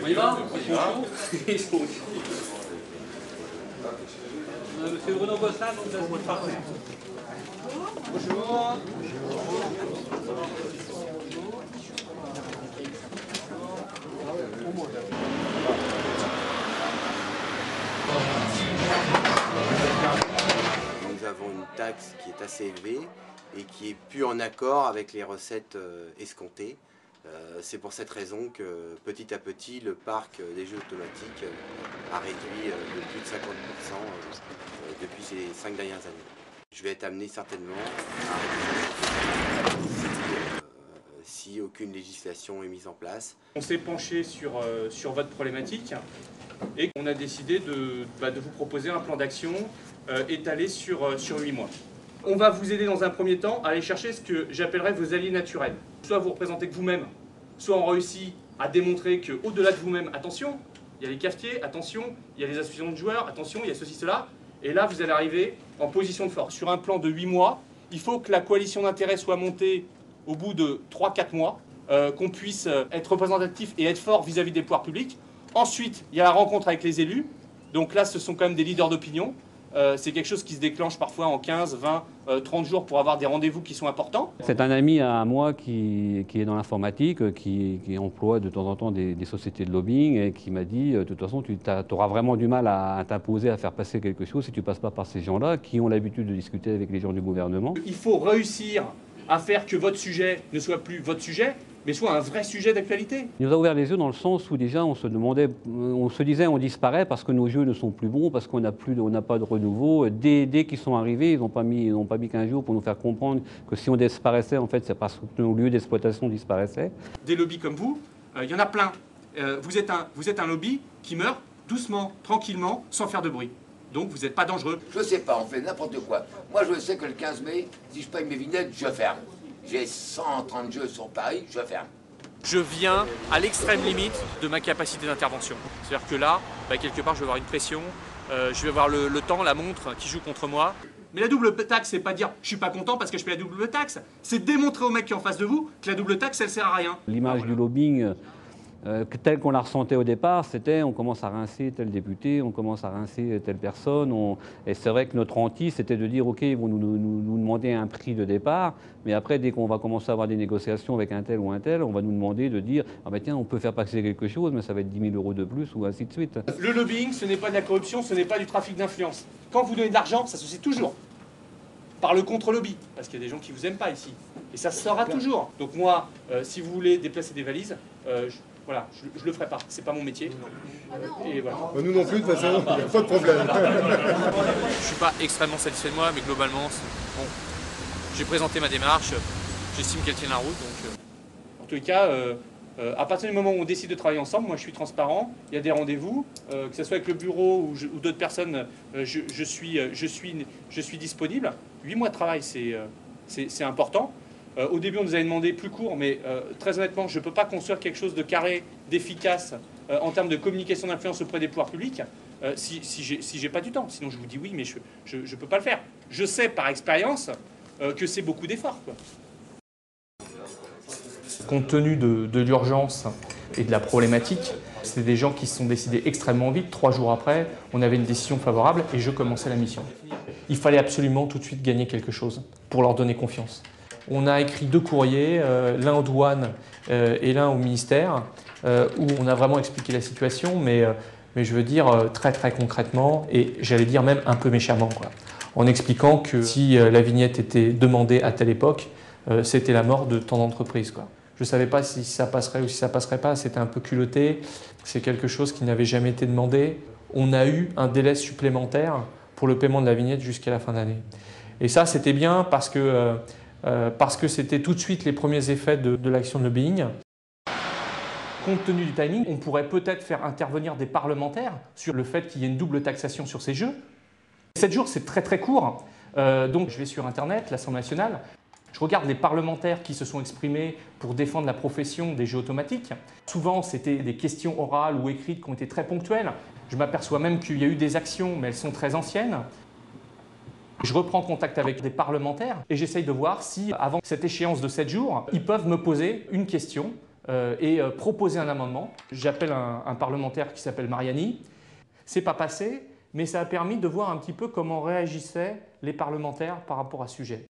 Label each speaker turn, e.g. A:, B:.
A: On y va? Ils sont chauds. Monsieur Bruno Bossa, donc ça se passe. Bonjour.
B: Nous avons une taxe qui est assez élevée et qui est plus en accord avec les recettes escomptées. C'est pour cette raison que petit à petit le parc des jeux automatiques a réduit de plus de 50% depuis ces 5 dernières années. Je vais être amené certainement à réduire si aucune législation est mise en place.
C: On s'est penché sur votre problématique et on a décidé de vous proposer un plan d'action étalé sur 8 mois. On va vous aider dans un premier temps à aller chercher ce que j'appellerais vos alliés naturels. Soit vous représentez que vous-même, soit on réussit à démontrer qu'au-delà de vous-même, attention, il y a les cafetiers, attention, il y a les associations de joueurs, attention, il y a ceci, cela. Et là, vous allez arriver en position de force. Sur un plan de 8 mois, il faut que la coalition d'intérêts soit montée au bout de 3-4 mois, qu'on puisse être représentatif et être fort vis-à-vis des pouvoirs publics. Ensuite, il y a la rencontre avec les élus. Donc là, ce sont quand même des leaders d'opinion. C'est quelque chose qui se déclenche parfois en 15, 20, 30 jours pour avoir des rendez-vous qui sont importants.
D: C'est un ami à moi qui est dans l'informatique, qui emploie de temps en temps des sociétés de lobbying et qui m'a dit de toute façon tu auras vraiment du mal à t'imposer à faire passer quelque chose si tu ne passes pas par ces gens-là qui ont l'habitude de discuter avec les gens du gouvernement.
C: Il faut réussir à faire que votre sujet ne soit plus votre sujet, mais soit un vrai sujet d'actualité.
D: Il nous a ouvert les yeux dans le sens où déjà on se demandait, on se disait on disparaît parce que nos jeux ne sont plus bons, parce qu'on n'a pas de renouveau. Dès qu'ils sont arrivés, ils n'ont pas mis 15 jours pour nous faire comprendre que si on disparaissait, en fait, c'est parce que nos lieux d'exploitation disparaissaient.
C: Des lobbies comme vous, il y en a plein. Vous êtes un lobby qui meurt doucement, tranquillement, sans faire de bruit. Donc vous n'êtes pas dangereux.
E: Je sais pas, on fait n'importe quoi. Moi je sais que le 15 mai, si je paye mes vignettes, je ferme. J'ai 130 jeux sur Paris, je ferme.
C: Je viens à l'extrême limite de ma capacité d'intervention. C'est-à-dire que là, quelque part, je vais avoir une pression, je vais avoir le temps, la montre qui joue contre moi. Mais la double taxe, c'est pas dire je suis pas content parce que je paye la double taxe. C'est démontrer au mec qui est en face de vous que la double taxe, elle sert à rien.
D: L'image du lobbying, telle qu'on la ressentait au départ, c'était on commence à rincer tel député, on commence à rincer telle personne. Et c'est vrai que notre hantise, c'était de dire ok, ils vont nous demander un prix de départ, mais après, dès qu'on va commencer à avoir des négociations avec un tel ou un tel, on va nous demander de dire ah ben tiens, on peut faire passer quelque chose, mais ça va être 10 000 € de plus ou ainsi de suite.
C: Le lobbying, ce n'est pas de la corruption, ce n'est pas du trafic d'influence. Quand vous donnez de l'argent, ça se fait toujours par le contre-lobby, parce qu'il y a des gens qui vous aiment pas ici. Et ça se sera toujours. Donc moi, si vous voulez déplacer des valises, voilà, je le ferai pas, c'est pas mon métier. Et voilà.
F: Nous non plus, de toute façon, il n'y a pas de problème.
C: Je suis pas extrêmement satisfait de moi, mais globalement, bon, j'ai présenté ma démarche, j'estime qu'elle tient la route. Donc, en tous les cas, à partir du moment où on décide de travailler ensemble, moi je suis transparent, il y a des rendez-vous, que ce soit avec le bureau ou d'autres personnes, je suis disponible. 8 mois de travail, c'est important. Au début, on nous avait demandé plus court, mais très honnêtement, je ne peux pas construire quelque chose de carré, d'efficace en termes de communication d'influence auprès des pouvoirs publics si j'ai pas du temps. Sinon, je vous dis oui, mais je ne peux pas le faire. Je sais par expérience que c'est beaucoup d'efforts. Compte tenu de l'urgence et de la problématique, c'était des gens qui se sont décidés extrêmement vite. 3 jours après, on avait une décision favorable et je commençais la mission. Il fallait absolument tout de suite gagner quelque chose pour leur donner confiance. On a écrit 2 courriers, l'un aux douanes et l'un au ministère, où on a vraiment expliqué la situation, mais je veux dire très concrètement, et j'allais dire même un peu méchamment, quoi, en expliquant que si la vignette était demandée à telle époque, c'était la mort de tant d'entreprises, quoi. Je ne savais pas si ça passerait ou si ça passerait pas, c'était un peu culotté, c'est quelque chose qui n'avait jamais été demandé. On a eu un délai supplémentaire pour le paiement de la vignette jusqu'à la fin d'année. Et ça, c'était bien parce que c'était tout de suite les premiers effets de l'action de lobbying. Compte tenu du timing, on pourrait peut-être faire intervenir des parlementaires sur le fait qu'il y ait une double taxation sur ces jeux. 7 jours, c'est très court. Donc je vais sur Internet, l'Assemblée nationale, je regarde les parlementaires qui se sont exprimés pour défendre la profession des jeux automatiques. Souvent, c'était des questions orales ou écrites qui ont été très ponctuelles. Je m'aperçois même qu'il y a eu des actions, mais elles sont très anciennes. Je reprends contact avec des parlementaires et j'essaye de voir si, avant cette échéance de 7 jours, ils peuvent me poser une question et proposer un amendement. J'appelle un parlementaire qui s'appelle Mariani. C'est pas passé, mais ça a permis de voir un petit peu comment réagissaient les parlementaires par rapport à ce sujet.